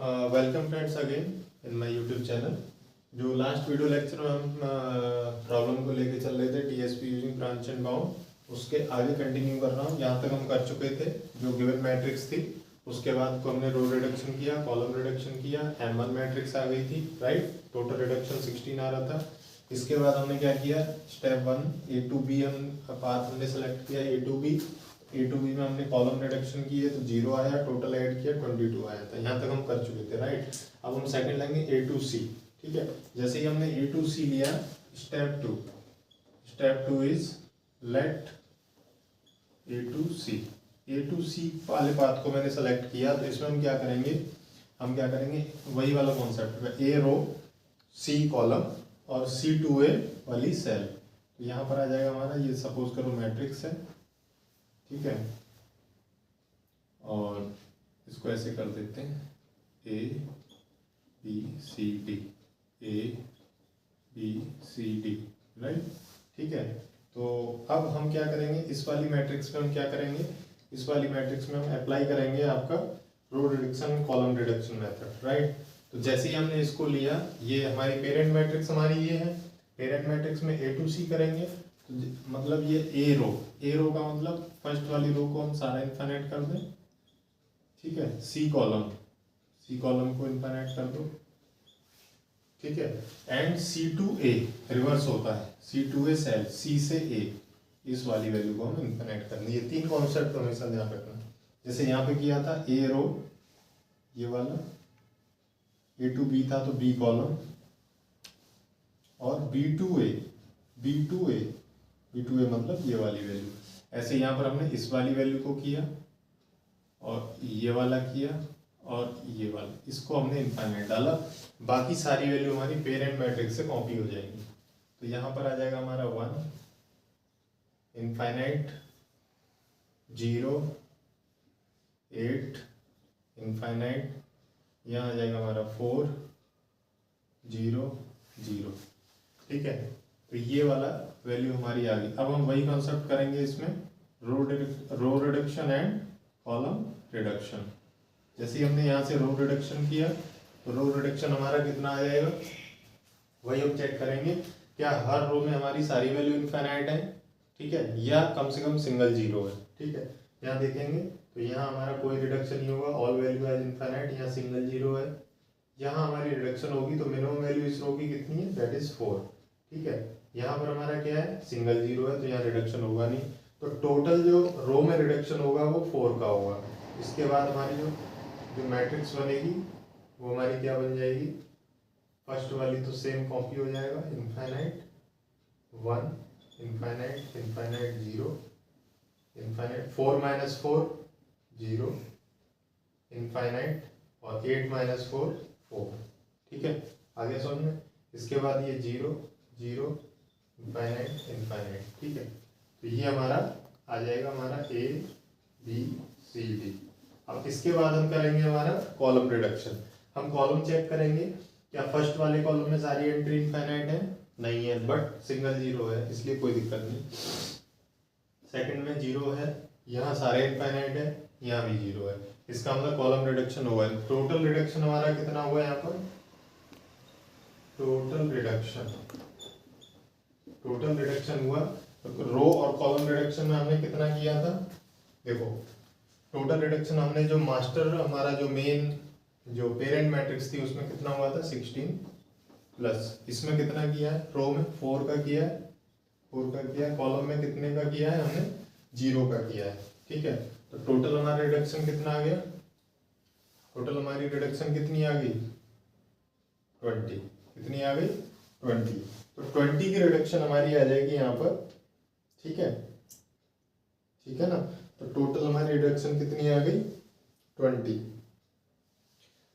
Welcome friends again in my YouTube channel. जो last video lecture में हम problem को लेके चल रहे थे TSP using branch and bound, उसके आगे कंटिन्यू कर रहा हूँ। यहाँ तक हम कर चुके थे जो गिवन मैट्रिक्स थी, उसके बाद को हमने रो रिडक्शन किया, कॉलम रिडक्शन किया, M1 मैट्रिक्स आ गई थी, राइट। टोटल रिडक्शन 16 आ रहा था। इसके बाद हमने क्या किया, स्टेप 1 A to B हम पाथ हमने सेलेक्ट किया, A to B में हमने कॉलम रिडक्शन किए तो 0 आया, टोटल ऐड किया 22 आया था। यहाँ तक हम कर चुके थे, राइट। अब हम सेकंड लेंगे A to C, ठीक है। जैसे ही हमने A to C लिया, step 2 is let A to C वाले पाथ को मैंने सेलेक्ट किया, तो इसमें हम क्या करेंगे, वही वाला concept, A row C column और C to A वाली सेल। तो यहाँ पर आ जाएगा हमारा, ये सपोज करो मैट्रिक्स है, ठीक है, और इसको ऐसे कर देते हैं A B C D, right, ठीक है। तो अब हम क्या करेंगे, इस वाली मैट्रिक्स में हम क्या करेंगे, इस वाली मैट्रिक्स में हम अप्लाई करेंगे आपका row reduction column reduction method, right. तो जैसे ही हमने इसको लिया, ये हमारी पेरेंट मैट्रिक्स हमारी ये है, पेरेंट मैट्रिक्स में A to C करेंगे, तो मतलब ये ए रो का मतलब फर्स्ट वाली रो को हम सारा इनफाइनाइट कर दें, ठीक है। सी कॉलम को इनफाइनाइट कर दो, ठीक है। And C to A reverse होता है, C to A cell, C से A, इस वाली वैल्यू को हम इनफाइनाइट करनी। ये तीन कॉन्सेप्ट हमेशा ध्यान रखना। जैसे यहाँ पे किया था A रो, ये वाला A to B था तो B कॉलम, और B to A मतलब ये वाली वैल्यू। ऐसे यहाँ पर हमने इस वाली वैल्यू को किया और ये वाला किया और ये वाला, इसको हमने इनफाइनाइट डाला। बाकी सारी वैल्यू हमारी पेरेंट मैट्रिक्स से कॉपी हो जाएंगी। तो यहाँ पर आ जाएगा हमारा 1 इनफाइनाइट, 0 8 इनफाइनाइट, यहाँ आ जाएगा हमारा 4 0 0, ठीक है। तो ये वाला वैल्यू हमारी आ गई। अब हम वही कॉन्सेप्ट करेंगे इसमें, row reduction and column reduction. जैसे ही हमने यहाँ से रो रिडक्शन किया, तो रो रिडक्शन हमारा कितना आ जाएगा, वही हम चेक करेंगे क्या हर रो में हमारी सारी वैल्यू इनफाइनाइट है, ठीक है, या कम से कम सिंगल जीरो है, ठीक है। यहाँ देखेंगे तो यहाँ हमारा कोई रिडक्शन नहीं होगा, ऑल वैल्यू एज इनफाइनाइट, यहाँ सिंगल जीरो है। यहाँ हमारी रिडक्शन होगी तो मिनिमम वैल्यू इस रो की कितनी है, दैट इज 4, ठीक है। यहाँ पर हमारा क्या है, सिंगल जीरो है, तो यहाँ रिडक्शन होगा नहीं। तो टोटल जो रो में रिडक्शन होगा वो 4 का होगा। इसके बाद हमारी जो मैट्रिक्स बनेगी वो हमारी क्या बन जाएगी, फर्स्ट वाली तो सेम कॉपी हो जाएगा, infinite 1 infinite infinite 0 infinite 4 - 4 0 infinite और 8 - 4 4, ठीक है। आगे समझ में। इसके बाद ये 0 0 इनफाइनाइट, ठीक है। तो ये हमारा आ जाएगा हमारा A B C D। अब इसके बाद हम करेंगे हमारा कॉलम रिडक्शन। हम कॉलम चेक करेंगे, क्या फर्स्ट वाले कॉलम में सारी एंट्री इनफाइनाइट है, नहीं है, बट सिंगल जीरो है, इसलिए कोई दिक्कत नहीं। सेकंड में 0 है, यहाँ सारे इनफाइनाइट है, यहाँ भी 0 है, इसका मतलब कॉलम रिडक्शन हुआ है। टोटल रिडक्शन हमारा कितना हुआ है यहाँ पर, टोटल रिडक्शन हुआ। रो और कॉलम रिडक्शन में हमने कितना किया था, देखो टोटल रिडक्शन हमने जो मास्टर हमारा जो मेन जो पेरेंट मैट्रिक्स थी उसमें कितना हुआ था 16 प्लस, इसमें कितना किया है, रो में 4 का किया है, कॉलम में कितने का किया है हमने 0 का किया है, ठीक है। तो टोटल हमारा रिडक्शन कितना आ गया, टोटल हमारी रिडक्शन कितनी आ गई 20, कितनी आ गई 20। तो 20 की रिडक्शन हमारी आ जाएगी यहाँ पर, ठीक है ना। तो टोटल हमारी रिडक्शन कितनी आ गई 20।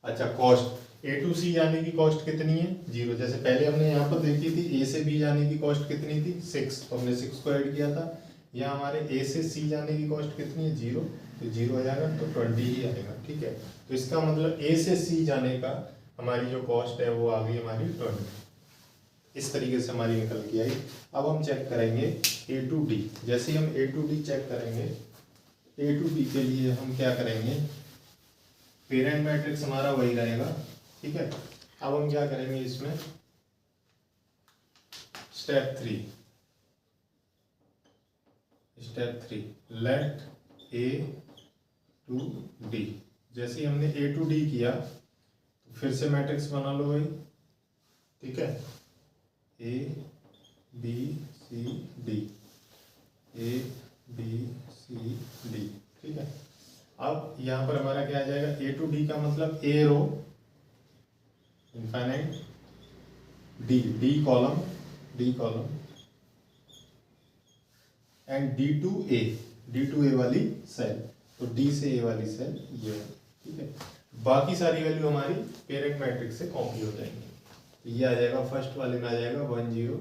अच्छा, कॉस्ट A to C जाने की कॉस्ट कितनी है 0। जैसे पहले हमने यहाँ पर देखी थी A से B जाने की कॉस्ट कितनी थी 6, तो हमने 6 को ऐड किया था। यहाँ हमारे A से C जाने की कॉस्ट कितनी है 0, तो 0 आ जाएगा, तो 20 ही आएगा, ठीक है। तो इसका मतलब A से C जाने का हमारी जो कॉस्ट है वो आ गई हमारी 20। इस तरीके से हमारी निकल के आई। अब हम चेक करेंगे A to D। जैसे ही हम A to D चेक करेंगे, A to D के लिए हम क्या करेंगे, पेरेंट मैट्रिक्स हमारा वही रहेगा, ठीक है। अब हम क्या करेंगे इसमें, step three let A to D. जैसे ही हमने ए टू डी किया तो फिर से मैट्रिक्स बना लो भाई, ठीक है। A B C D, A B C D, ठीक है। अब यहां पर हमारा क्या आ जाएगा, ए टू डी का मतलब A row infinite, D column and D two A वाली सेल, तो डी से ए वाली सेल ये, ठीक है। बाकी सारी वैल्यू हमारी पेरेंट मैट्रिक्स से कॉपी हो जाएंगी। तो ये आ जाएगा, फर्स्ट वाले में आ जाएगा 1 0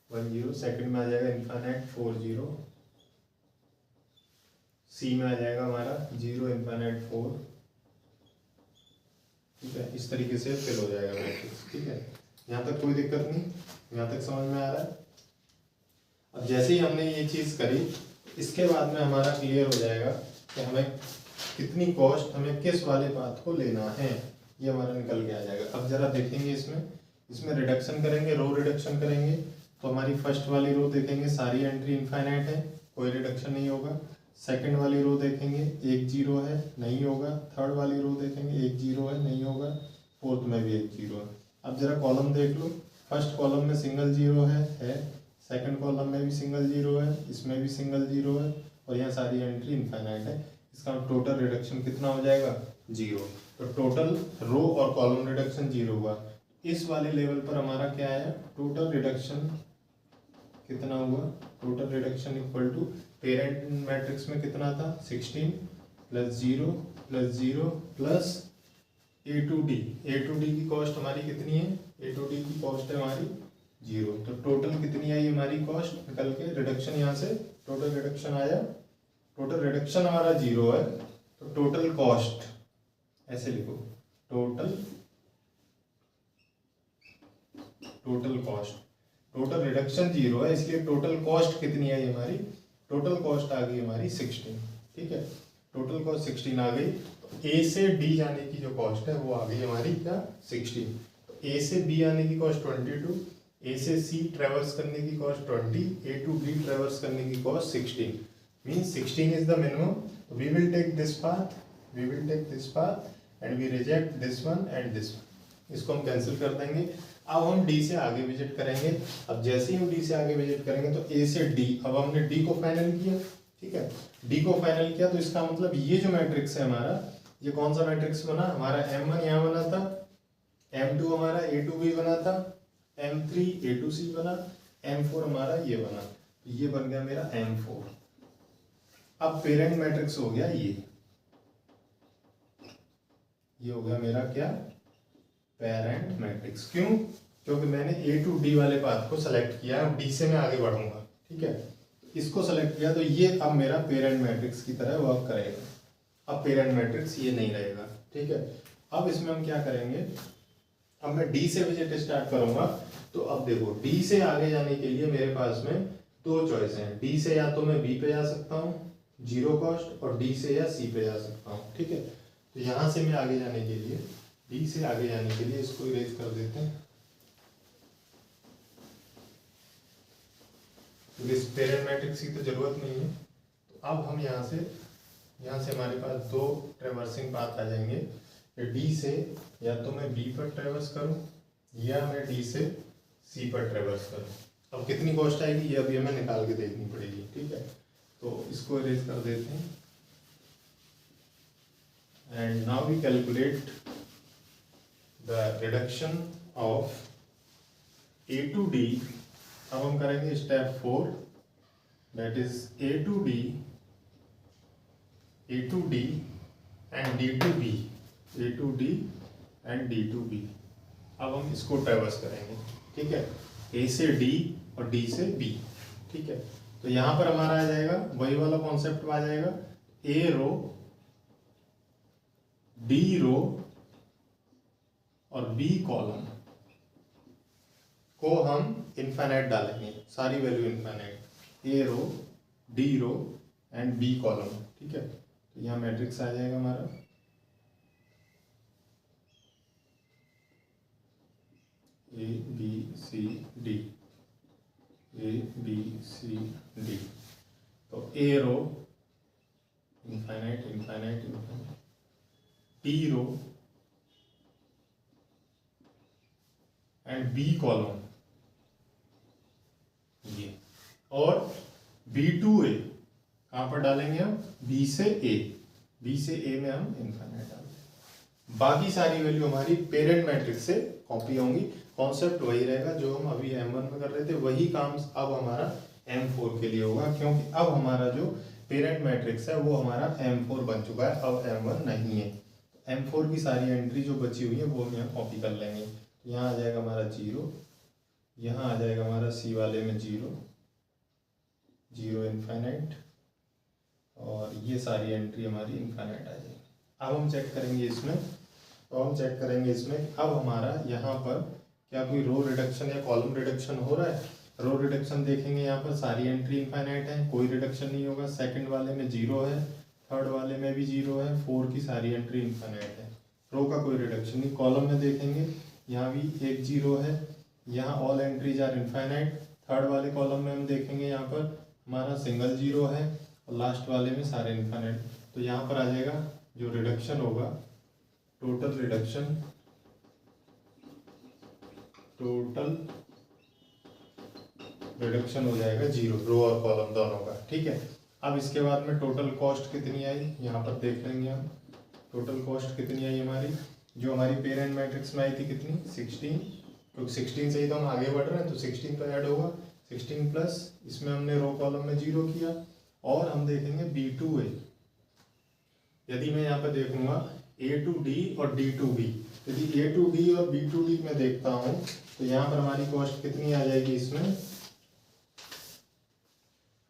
1 0, सेकंड में आ जाएगा इनफाइनाइट 4 0, सी में आ जाएगा हमारा 0 इनफाइनाइट 4, ठीक है। इस तरीके से फिल हो जाएगा मैट्रिक्स, ठीक है। यहाँ तक कोई दिक्कत नहीं, यहाँ तक समझ में आ रहा है। अब जैसे ही हमने ये चीज़ करी, इसके बाद में हमारा क्लियर हो जाएगा कि हमें कितनी कॉस्ट, हमें किस वाले पाथ को लेना है, ये हमारा निकल के आ जाएगा। अब जरा देखेंगे इसमें रिडक्शन करेंगे, रो रिडक्शन करेंगे, तो हमारी फर्स्ट वाली रो देखेंगे सारी एंट्री इनफाइनाइट है, कोई रिडक्शन नहीं होगा। सेकंड वाली रो देखेंगे 1 0 है, नहीं होगा। थर्ड वाली रो देखेंगे 1 0 है, नहीं होगा। फोर्थ में भी 1 0 है। अब जरा कॉलम देख लो, फर्स्ट कॉलम में सिंगल 0 है, सेकंड कॉलम में भी सिंगल 0 है, इसमें भी सिंगल 0 है, और यहाँ सारी एंट्री इनफाइनाइट है। इसका टोटल रिडक्शन कितना हो जाएगा, 0। तो टोटल रो और कॉलम रिडक्शन 0 हुआ। इस वाले लेवल पर हमारा क्या आया, टोटल रिडक्शन कितना हुआ, total reduction equal to parent matrix में कितना था, 16 + 0 + 0 प्लस ए टू डी की कॉस्ट हमारी कितनी है, ए टू डी की कॉस्ट है हमारी 0। तो टोटल कितनी आई हमारी कॉस्ट निकल के, रिडक्शन यहाँ से टोटल रिडक्शन आया, टोटल रिडक्शन हमारा 0 है, तो टोटल कॉस्ट ऐसे लिखो, टोटल कॉस्ट, टोटल रिडक्शन 0 है, इसलिए टोटल कॉस्ट कितनी आई हमारी, टोटल कॉस्ट आ गई हमारी 16, ठीक है। टोटल कॉस्ट 16 आ गई। तो ए से डी जाने की जो कॉस्ट है वो आ गई हमारी क्या, 16। तो ए से बी आने की कॉस्ट 22, ए से सी ट्रेवर्स करने की cost 20, A to B traverse करने की cost 16, means 16 is the minimum. We will take this path and we reject this one and this one, इसको हम कैंसिल कर देंगे। अब हम डी से आगे विजिट करेंगे। अब जैसे ही हम डी से आगे विजिट करेंगे तो ए से डी, अब हमने डी को फाइनल किया, ठीक है। डी को फाइनल किया तो इसका मतलब ये जो मैट्रिक्स है हमारा, ये कौन सा मैट्रिक्स बना हमारा, M1 यहाँ बना था, M2 हमारा A2B बना था, M3 A2C बना, M4 हमारा ये बना, ये बन गया मेरा M4। अब पेरेंट मैट्रिक्स हो गया ये हो गया मेरा क्या, पेरेंट मैट्रिक्स। क्यों, क्योंकि मैंने ए टू डी वाले पाथ को सेलेक्ट किया, अब डी से मैं आगे बढ़ूंगा, ठीक है। इसको सेलेक्ट किया तो ये अब मेरा पेरेंट मैट्रिक्स की तरह वर्क करेगा। अब पेरेंट मैट्रिक्स ये नहीं रहेगा, ठीक है। अब इसमें हम क्या करेंगे, अब मैं डी से विजिट स्टार्ट करूंगा। तो अब देखो, डी से आगे जाने के लिए मेरे पास में 2 चॉइस हैं। डी से या तो मैं बी पे जा सकता हूँ 0 कॉस्ट, और डी से या सी पे जा सकता हूँ, ठीक है। तो यहाँ से मैं आगे जाने के लिए, डी से आगे जाने के लिए इसको इरेज कर देते हैं, तो इस पेरेंट मैट्रिक्स की तो जरूरत नहीं है। तो अब हम यहाँ से हमारे पास 2 ट्रेवर्सिंग पाथ आ जाएंगे। डी से या तो मैं बी पर ट्रेवर्स करूँ या मैं डी से सी पर ट्रेवर्स करूँ। अब कितनी कॉस्ट आएगी ये अभी हमें निकाल के देखनी पड़ेगी, ठीक है। तो इसको इरेज कर देते हैं and now we calculate the reduction of A to D. अब हम करेंगे step 4, that is A to D and D to B, A to D and D to B. अब हम इसको ट्रेवर्स करेंगे, ठीक है, ए से डी और डी से बी, ठीक है। तो यहाँ पर हमारा आ जाएगा वही वाला कॉन्सेप्ट आ जाएगा, ए रो, डी रो और बी कॉलम को हम इनफाइनाइट डालेंगे, सारी value infinite, A row, D row and B column, ठीक है। तो यहाँ मैट्रिक्स आ जाएगा हमारा A B C D, A B C D. तो A row infinite infinite infinite, T row and B column ये, और B2A कहाँ पर डालेंगे हम, B से A, B से A में हम इनफाइनाइट डालेंगे। बाकी सारी वैल्यू हमारी पेरेंट मैट्रिक्स से कॉपी होंगी। कॉन्सेप्ट वही रहेगा जो हम अभी M1 में कर रहे थे, वही काम अब हमारा M4 के लिए होगा, क्योंकि अब हमारा जो पेरेंट मैट्रिक्स है वो हमारा M4 बन चुका है, अब M1 नहीं है। M4 की सारी एंट्री जो बची हुई है वो हम यहाँ कॉपी कर लेंगे। यहाँ आ जाएगा हमारा 0, यहाँ आ जाएगा हमारा C वाले में 0 0 इनफाइनाइट, और ये सारी एंट्री हमारी इनफाइनाइट आ जाएगी। अब हम चेक करेंगे इसमें, तो हम चेक करेंगे इसमें अब हमारा यहाँ पर क्या कोई रो रिडक्शन या कॉलम रिडक्शन हो रहा है। रो रिडक्शन देखेंगे, यहाँ पर सारी एंट्री इनफाइनाइट है, कोई रिडक्शन नहीं होगा। सेकंड वाले में 0 है, थर्ड वाले में भी 0 है, 4 की सारी एंट्री इनफाइनाइट है, रो का कोई रिडक्शन नहीं। कॉलम में देखेंगे यहाँ भी एक 0 है, यहाँ all entries are infinite. Third वाले कॉलम में हम देखेंगे यहाँ पर हमारा सिंगल 0 है, और लास्ट वाले में सारे इनफाइनाइट। तो यहाँ पर आ जाएगा जो रिडक्शन होगा, टोटल रिडक्शन, टोटल रिडक्शन हो जाएगा 0, रो और कॉलम दोनों का। ठीक है, अब इसके बाद में टोटल कॉस्ट कितनी आई यहाँ पर देख लेंगे हम। टोटल कॉस्ट कितनी आई हमारी, जो हमारी पेरेंट मैट्रिक्स में आई थी कितनी 16, क्योंकि 16 से ही तो हम आगे बढ़ रहे हैं, तो 16 तो ऐड होगा, 16 प्लस इसमें हमने रो कॉलम में 0 किया। और हम देखेंगे B2A, यदि मैं यहाँ पर देखूंगा A to D और D to B, यदि A to D और B to D में देखता हूँ तो यहाँ पर हमारी कॉस्ट कितनी आ जाएगी इसमें,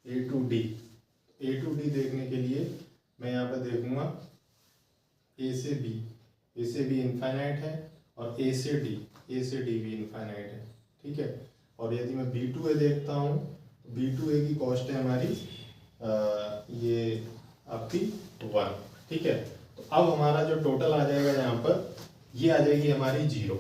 A to D। A to D देखने के लिए मैं यहाँ पर देखूंगा A से B, A से B इनफाइनाइट है, और A से D भी इनफाइनाइट है। ठीक है, और यदि मैं B2A देखता हूँ, B2A की कॉस्ट है हमारी ये आपकी 1। ठीक है, तो अब हमारा जो टोटल आ जाएगा यहाँ पर, ये आ जाएगी हमारी 0।